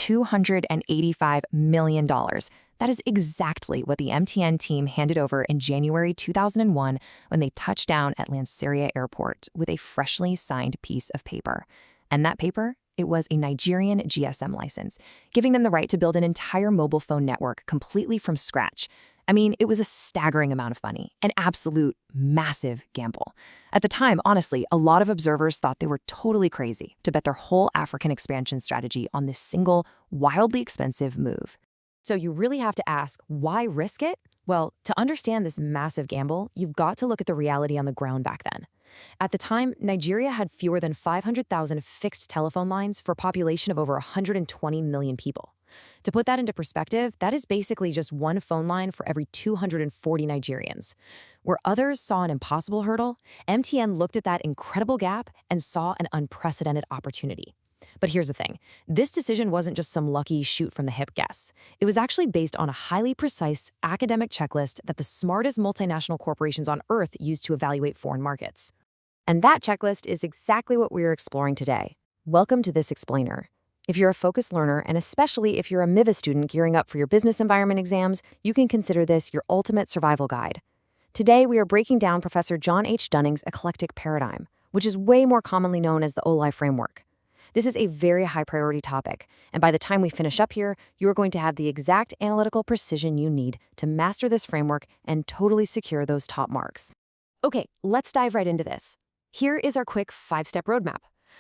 $285 million. That is exactly what the MTN team handed over in January 2001 when they touched down at Lanseria Airport with a freshly signed piece of paper. And that paper? It was a Nigerian GSM license, giving them the right to build an entire mobile phone network completely from scratch. I mean, it was a staggering amount of money, an absolute massive gamble. At the time, honestly, a lot of observers thought they were totally crazy to bet their whole African expansion strategy on this single, wildly expensive move. So you really have to ask, why risk it? Well, to understand this massive gamble, you've got to look at the reality on the ground back then. At the time, Nigeria had fewer than 500,000 fixed telephone lines for a population of over 120 million people. To put that into perspective, that is basically just one phone line for every 240 Nigerians. Where others saw an impossible hurdle, MTN looked at that incredible gap and saw an unprecedented opportunity. But here's the thing. This decision wasn't just some lucky shoot-from-the-hip guess. It was actually based on a highly precise academic checklist that the smartest multinational corporations on Earth use to evaluate foreign markets. And that checklist is exactly what we're exploring today. Welcome to This Explainer. If you're a focused learner, and especially if you're a MIVA student gearing up for your business environment exams, you can consider this your ultimate survival guide. Today, we are breaking down Professor John H. Dunning's eclectic paradigm, which is way more commonly known as the OLI framework. This is a very high-priority topic, and by the time we finish up here, you are going to have the exact analytical precision you need to master this framework and totally secure those top marks. Okay, let's dive right into this. Here is our quick 5-step roadmap.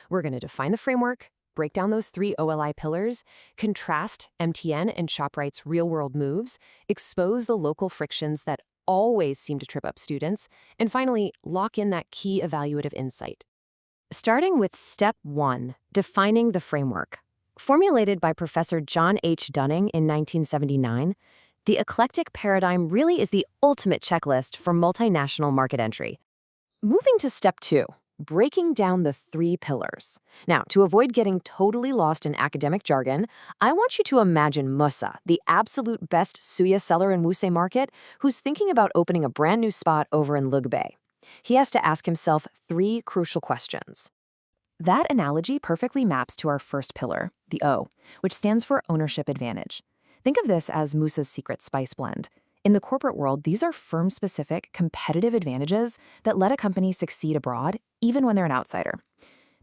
We're going to define the framework, break down those 3 OLI pillars, contrast MTN and Shoprite's real-world moves, expose the local frictions that always seem to trip up students, and finally, lock in that key evaluative insight. Starting with Step 1, defining the framework. Formulated by Professor John H. Dunning in 1979, the eclectic paradigm really is the ultimate checklist for multinational market entry. Moving to Step 2, breaking down the 3 pillars. Now, to avoid getting totally lost in academic jargon, I want you to imagine Musa, the absolute best suya seller in Wuse Market, who's thinking about opening a brand new spot over in Lugbe. He has to ask himself 3 crucial questions. That analogy perfectly maps to our first pillar, the O, which stands for ownership advantage. Think of this as Musa's secret spice blend. In the corporate world, these are firm-specific, competitive advantages that let a company succeed abroad, even when they're an outsider.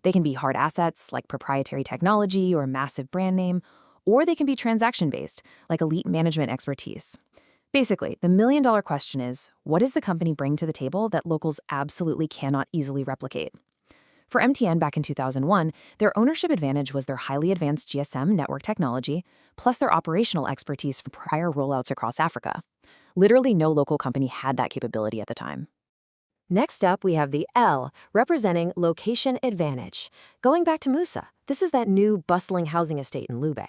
They can be hard assets, like proprietary technology or massive brand name, or they can be transaction-based, like elite management expertise. Basically, the million-dollar question is, what does the company bring to the table that locals absolutely cannot easily replicate? For MTN back in 2001, their ownership advantage was their highly advanced GSM network technology, plus their operational expertise from prior rollouts across Africa. Literally no local company had that capability at the time. Next up, we have the L, representing location advantage. Going back to Musa, this is that new bustling housing estate in Lube.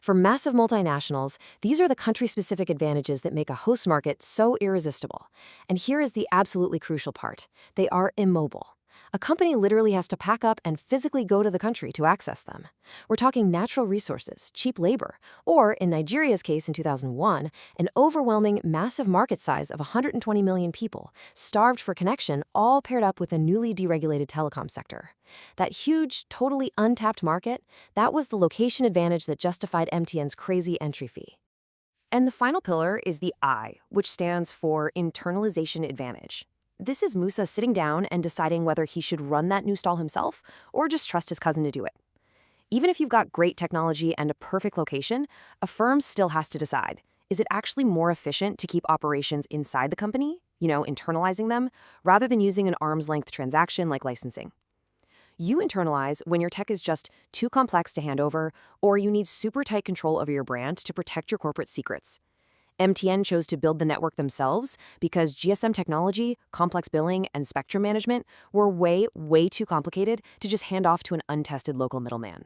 For massive multinationals, these are the country-specific advantages that make a host market so irresistible. And here is the absolutely crucial part. They are immobile. A company literally has to pack up and physically go to the country to access them. We're talking natural resources, cheap labor, or, in Nigeria's case in 2001, an overwhelming massive market size of 120 million people, starved for connection, all paired up with a newly deregulated telecom sector. That huge, totally untapped market, that was the location advantage that justified MTN's crazy entry fee. And the final pillar is the I, which stands for internalization advantage. This is Musa sitting down and deciding whether he should run that new stall himself or just trust his cousin to do it. Even if you've got great technology and a perfect location, a firm still has to decide, is it actually more efficient to keep operations inside the company, internalizing them, rather than using an arm's-length transaction like licensing? You internalize when your tech is just too complex to hand over, or you need super tight control over your brand to protect your corporate secrets. MTN chose to build the network themselves because GSM technology, complex billing, and spectrum management were way too complicated to just hand off to an untested local middleman.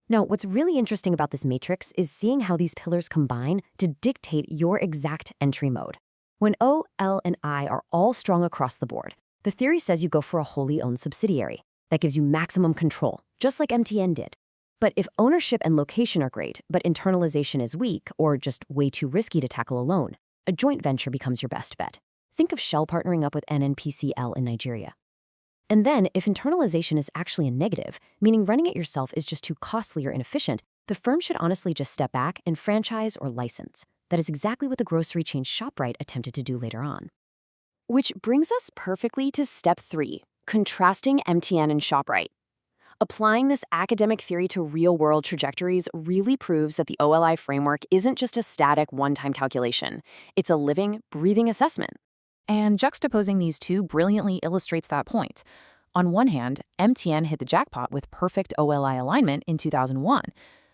Now, what's really interesting about this matrix is seeing how these pillars combine to dictate your exact entry mode. When O, L, and I are all strong across the board, the theory says you go for a wholly owned subsidiary. That gives you maximum control, just like MTN did. But if ownership and location are great, but internalization is weak or just way too risky to tackle alone, a joint venture becomes your best bet. Think of Shell partnering up with NNPCL in Nigeria. And then, if internalization is actually a negative, meaning running it yourself is just too costly or inefficient, The firm should honestly just step back and franchise or license. That is exactly what the grocery chain Shoprite attempted to do later on. Which brings us perfectly to step 3, contrasting MTN and Shoprite. Applying this academic theory to real-world trajectories really proves that the OLI framework isn't just a static one-time calculation. It's a living, breathing assessment. And juxtaposing these two brilliantly illustrates that point. On one hand, MTN hit the jackpot with perfect OLI alignment in 2001.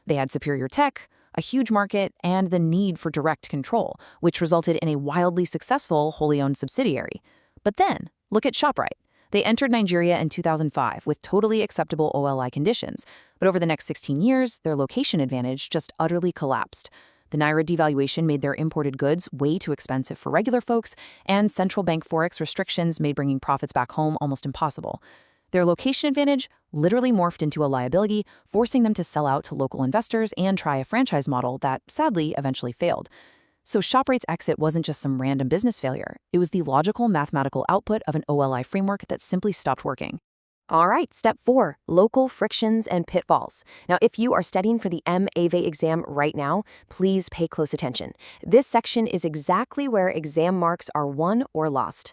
They had superior tech, a huge market, and the need for direct control, which resulted in a wildly successful wholly owned subsidiary. But then, look at Shoprite. They entered Nigeria in 2005 with totally acceptable OLI conditions, but over the next 16 years, their location advantage just utterly collapsed. The Naira devaluation made their imported goods way too expensive for regular folks, and central bank forex restrictions made bringing profits back home almost impossible. Their location advantage literally morphed into a liability, forcing them to sell out to local investors and try a franchise model that, sadly, eventually failed. So Shoprite's exit wasn't just some random business failure. It was the logical mathematical output of an OLI framework that simply stopped working. All right, step 4, local frictions and pitfalls. Now, if you are studying for the MAVE exam right now, please pay close attention. This section is exactly where exam marks are won or lost.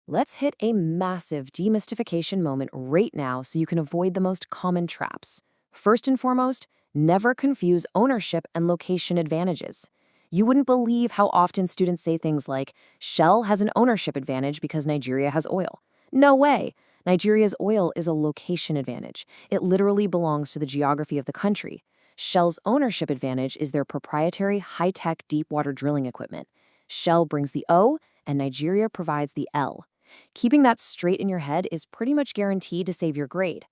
Let's hit a massive demystification moment right now so you can avoid the most common traps. First and foremost, never confuse ownership and location advantages. You wouldn't believe how often students say things like, Shell has an ownership advantage because Nigeria has oil. No way! Nigeria's oil is a location advantage. It literally belongs to the geography of the country. Shell's ownership advantage is their proprietary high-tech deep-water drilling equipment. Shell brings the O, and Nigeria provides the L. Keeping that straight in your head is pretty much guaranteed to save your grade.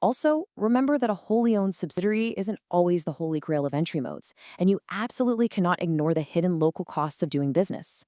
Also, remember that a wholly owned subsidiary isn't always the holy grail of entry modes, and you absolutely cannot ignore the hidden local costs of doing business.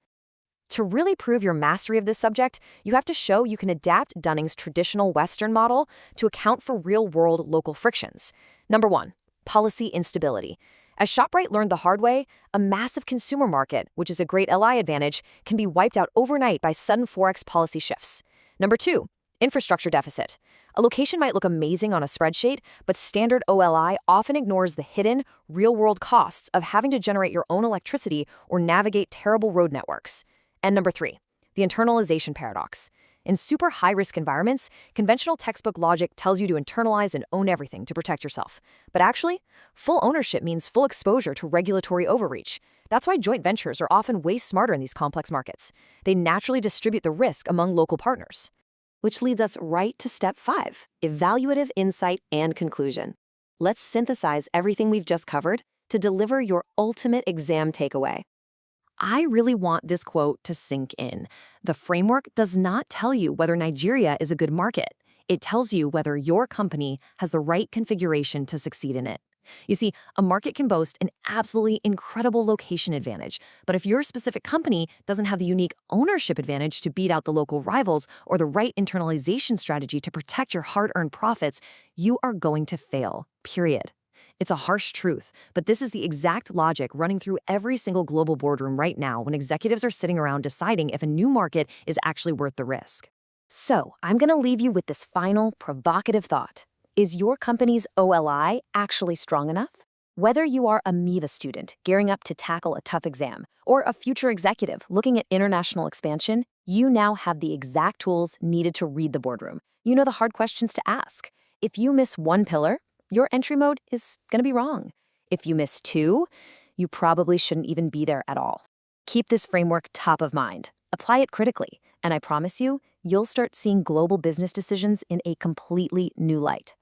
To really prove your mastery of this subject, you have to show you can adapt Dunning's traditional Western model to account for real-world local frictions. Number 1, policy instability. As Shoprite learned the hard way, a massive consumer market, which is a great LI advantage, can be wiped out overnight by sudden forex policy shifts. Number 2, infrastructure deficit. A location might look amazing on a spreadsheet, but standard OLI often ignores the hidden, real-world costs of having to generate your own electricity or navigate terrible road networks. And number 3, the internalization paradox. In super high-risk environments, conventional textbook logic tells you to internalize and own everything to protect yourself. But actually, full ownership means full exposure to regulatory overreach. That's why joint ventures are often way smarter in these complex markets. They naturally distribute the risk among local partners. Which leads us right to step 5, evaluative insight and conclusion. Let's synthesize everything we've just covered to deliver your ultimate exam takeaway. I really want this quote to sink in. The framework does not tell you whether Nigeria is a good market. It tells you whether your company has the right configuration to succeed in it. You see, a market can boast an absolutely incredible location advantage, but if your specific company doesn't have the unique ownership advantage to beat out the local rivals or the right internalization strategy to protect your hard-earned profits, you are going to fail, period. It's a harsh truth, but this is the exact logic running through every single global boardroom right now when executives are sitting around deciding if a new market is actually worth the risk. So, I'm going to leave you with this final, provocative thought. Is your company's OLI actually strong enough? Whether you are a MIVA student gearing up to tackle a tough exam or a future executive looking at international expansion, you now have the exact tools needed to read the boardroom. You know the hard questions to ask. If you miss one pillar, your entry mode is going to be wrong. If you miss 2, you probably shouldn't even be there at all. Keep this framework top of mind. Apply it critically, and I promise you, you'll start seeing global business decisions in a completely new light.